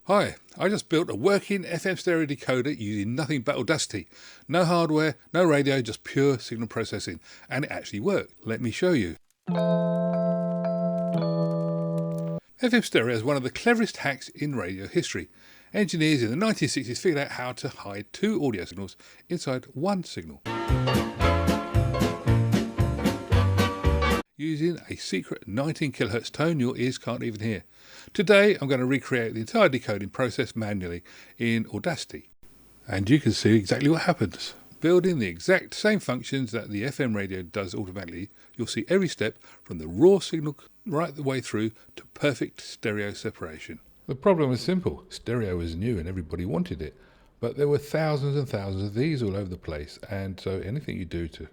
Hi, I just built a working FM stereo decoder using nothing but Audacity. No hardware, no radio, just pure signal processing. And it actually worked. Let me show you. FM stereo is one of the cleverest hacks in radio history. Engineers in the 1960s figured out how to hide two audio signals inside one signal, using a secret 19 kHz tone your ears can't even hear. Today I'm going to recreate the entire decoding process manually in Audacity. And you can see exactly what happens. Building the exact same functions that the FM radio does automatically, you'll see every step from the raw signal right the way through to perfect stereo separation. The problem was simple. Stereo was new and everybody wanted it. But there were thousands and thousands of these all over the place, and so anything you do to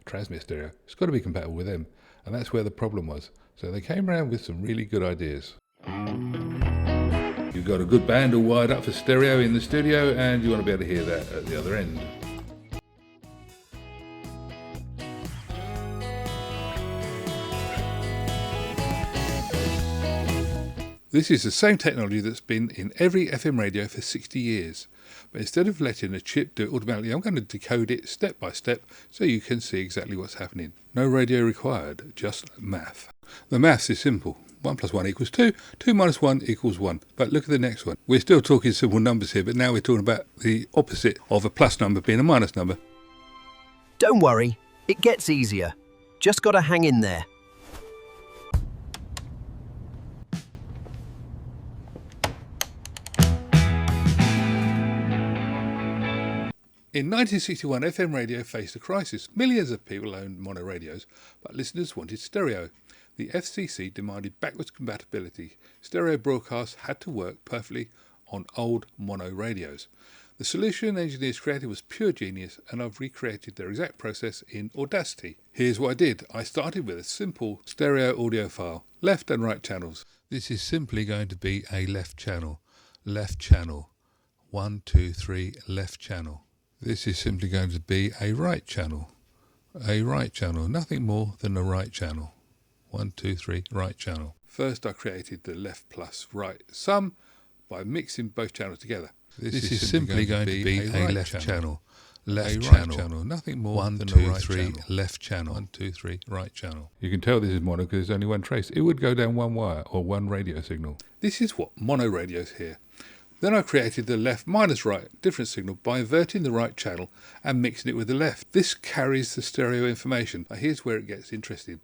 transmit stereo, it's got to be compatible with them. And that's where the problem was. So they came around with some really good ideas. You've got a good band all wired up for stereo in the studio, and you want to be able to hear that at the other end. This is the same technology that's been in every FM radio for 60 years. But instead of letting a chip do it automatically, I'm going to decode it step by step so you can see exactly what's happening. No radio required, just math. The maths is simple. 1 + 1 = 2, 2 - 1 = 1. But look at the next one. We're still talking simple numbers here, but now we're talking about the opposite of a plus number being a minus number. Don't worry, it gets easier. Just gotta hang in there. In 1961, FM radio faced a crisis. Millions of people owned mono radios, but listeners wanted stereo. The FCC demanded backwards compatibility. Stereo broadcasts had to work perfectly on old mono radios. The solution engineers created was pure genius, and I've recreated their exact process in Audacity. Here's what I did. I started with a simple stereo audio file, left and right channels. This is simply going to be a left channel, 1, 2, 3, left channel. This is simply going to be a right channel, nothing more than a right channel. 1, 2, 3, right channel. First I created the left plus right sum by mixing both channels together. This is simply going to be a left channel, nothing more than a right channel. Left channel. 1, 2, 3, right channel. You can tell this is mono because there's only one trace. It would go down one wire or one radio signal. This is what mono radios hear. Then I created the left minus right different signal by inverting the right channel and mixing it with the left. This carries the stereo information. Now here's where it gets interesting.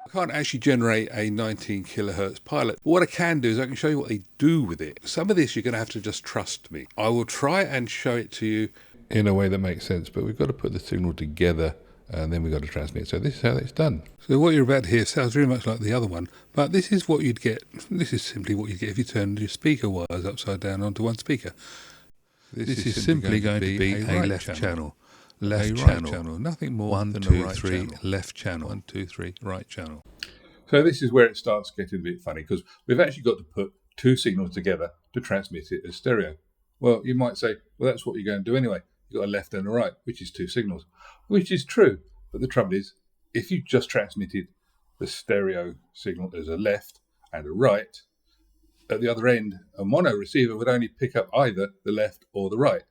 I can't actually generate a 19 kHz pilot. But what I can do is I can show you what they do with it. Some of this you're going to have to just trust me. I will try and show it to you in a way that makes sense, but we've got to put the signal together and then we've got to transmit. So this is how it's done. So what you're about to hear sounds very much like the other one, but this is what you'd get. This is simply what you get if you turn your speaker wires upside down onto one speaker. This is simply going to be a left channel, nothing more than a right channel. Left channel. 1, 2, 3, right channel. So this is where it starts getting a bit funny because we've actually got to put two signals together to transmit it as stereo. Well, you might say, well, that's what you're going to do anyway. You've got a left and a right, which is two signals, which is true. But the trouble is, if you just transmitted the stereo signal as a left and a right, at the other end, a mono receiver would only pick up either the left or the right.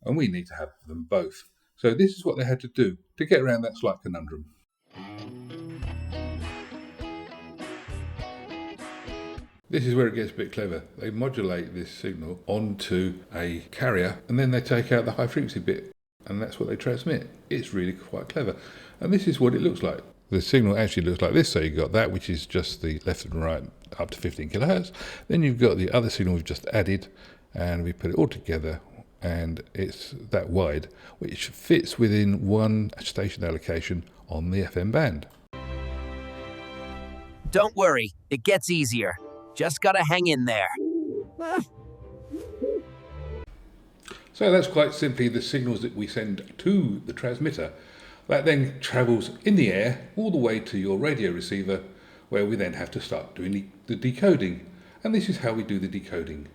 And we need to have them both. So this is what they had to do to get around that slight conundrum. This is where it gets a bit clever. They modulate this signal onto a carrier and then they take out the high frequency bit and that's what they transmit. It's really quite clever. And this is what it looks like. The signal actually looks like this. So you've got that, which is just the left and right up to 15 kHz. Then you've got the other signal we've just added and we put it all together and it's that wide, which fits within one station allocation on the FM band. Don't worry, it gets easier. Just gotta hang in there. So that's quite simply the signals that we send to the transmitter. That then travels in the air all the way to your radio receiver, where we then have to start doing the decoding. And this is how we do the decoding.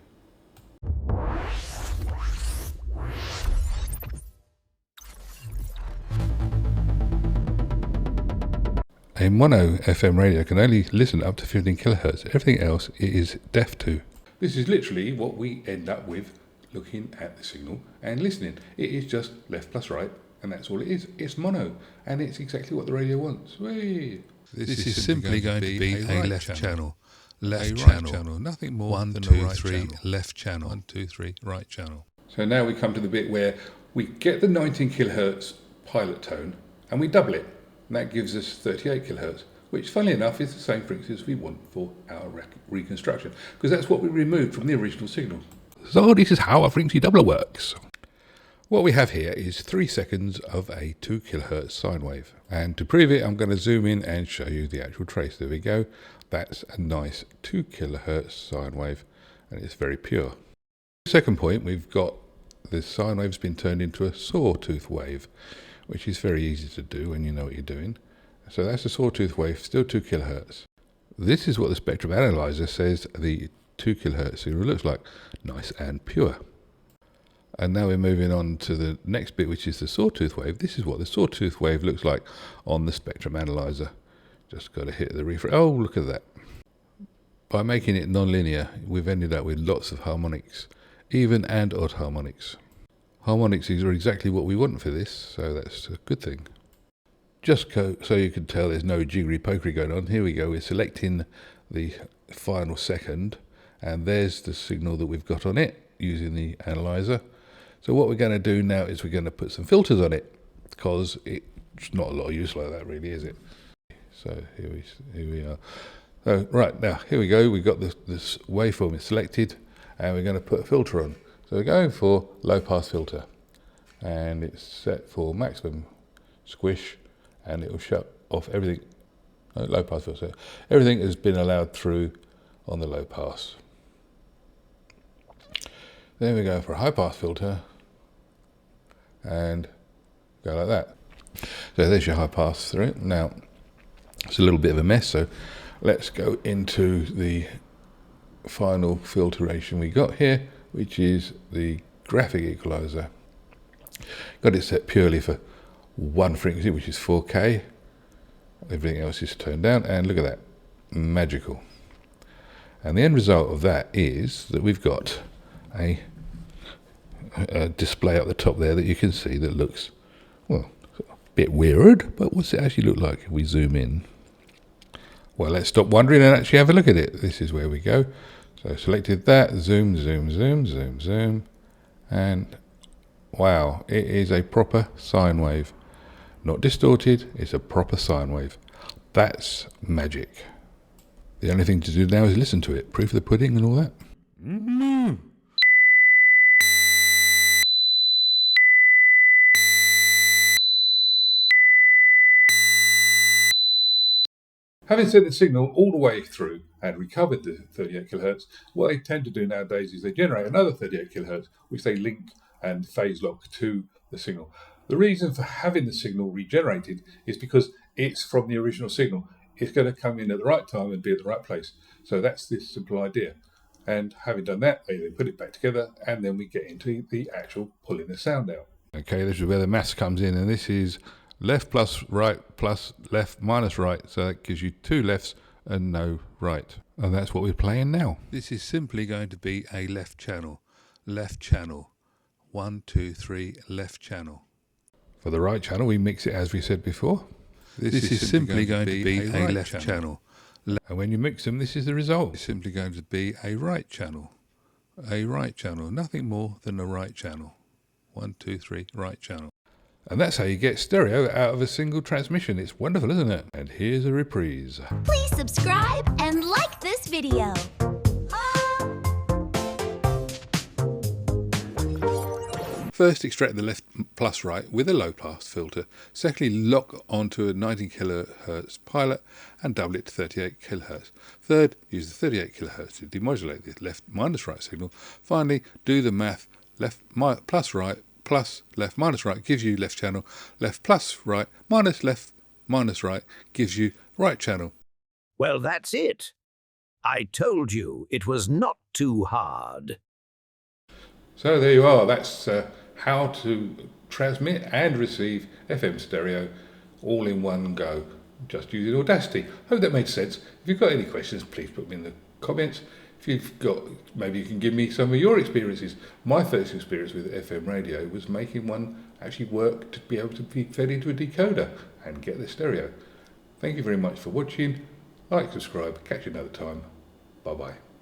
A mono FM radio can only listen up to 15 kHz. Everything else it is deaf to. This is literally what we end up with looking at the signal and listening. It is just left plus right, and that's all it is. It's mono, and it's exactly what the radio wants. Whee! This is simply going to be a left channel. Left channel, nothing more One, than two, a right three, channel. left channel. 1, 2, 3, right channel. So now we come to the bit where we get the 19 kilohertz pilot tone and we double it, and that gives us 38 kilohertz, which funnily enough is the same frequency as we want for our reconstruction, because that's what we removed from the original signal. So this is how a frequency doubler works. What we have here is 3 seconds of a 2 kilohertz sine wave, and to prove it I'm going to zoom in and show you the actual trace. There we go. That's a nice 2 kilohertz sine wave, and it's very pure. Second point, we've got the sine wave's been turned into a sawtooth wave, which is very easy to do when you know what you're doing. So that's a sawtooth wave, still 2 kilohertz. This is what the spectrum analyzer says the 2 kilohertz signal looks like, nice and pure. And now we're moving on to the next bit, which is the sawtooth wave. This is what the sawtooth wave looks like on the spectrum analyzer. Just got to hit the refresh. Oh, look at that. By making it non-linear, we've ended up with lots of harmonics, even and odd harmonics. Harmonics are exactly what we want for this, so that's a good thing. Just so you can tell there's no jiggery pokery going on, here we go. We're selecting the final second, and there's the signal that we've got on it using the analyzer. So what we're going to do now is we're going to put some filters on it, because it's not a lot of use like that really, is it? So here we are. So right, now here we go. We've got this waveform is selected, and we're going to put a filter on. So we're going for low pass filter, and it's set for maximum squish, and it will shut off everything. No, low pass filter. Everything has been allowed through on the low pass. Then we go for a high pass filter, and go like that. So there's your high pass through. Now it's a little bit of a mess, so let's go into the final filtration we got here, which is the graphic equalizer. Got it set purely for one frequency, which is 4K. Everything else is turned down, and look at that, magical. And the end result of that is that we've got a display up the top there that you can see that looks, well, a bit weird, but what's it actually look like if we zoom in? Well, let's stop wondering and actually have a look at it. This is where we go. So selected that, zoom, zoom, zoom, zoom, zoom, and wow, it is a proper sine wave. Not distorted, it's a proper sine wave. That's magic. The only thing to do now is listen to it. Proof of the pudding and all that. Mm-hmm. Having sent the signal all the way through and recovered the 38 kilohertz, what they tend to do nowadays is they generate another 38 kilohertz, which they link and phase lock to the signal. The reason for having the signal regenerated is because it's from the original signal. It's going to come in at the right time and be at the right place. So that's the simple idea. And having done that, they then put it back together, and then we get into the actual pulling the sound out. Okay, this is where the maths comes in, and this is left plus right plus left minus right, so that gives you 2 lefts and no right. And that's what we're playing now. This is simply going to be a left channel. Left channel. 1, 2, 3, left channel. For the right channel, we mix it as we said before. This is simply going to be a left channel. And when you mix them, this is the result. It's simply going to be a right channel. A right channel. Nothing more than a right channel. 1, 2, 3, right channel. And that's how you get stereo out of a single transmission. It's wonderful, isn't it? And here's a reprise. Please subscribe and like this video. First, extract the left plus right with a low pass filter. Secondly, lock onto a 19 kilohertz pilot and double it to 38 kilohertz. Third, use the 38 kilohertz to demodulate the left minus right signal. Finally, do the math. Left plus right plus left minus right gives you left channel. Left plus right minus left minus right gives you right channel. Well, that's it. I told you it was not too hard. So there you are. That's how to transmit and receive FM stereo all in one go, just using Audacity. Hope that made sense. If you've got any questions, please put them in the comments. If if you've got, maybe you can give me some of your experiences. My first experience with FM radio was making one actually work to be able to be fed into a decoder and get the stereo. Thank you very much for watching. Like, subscribe, catch you another time. Bye bye.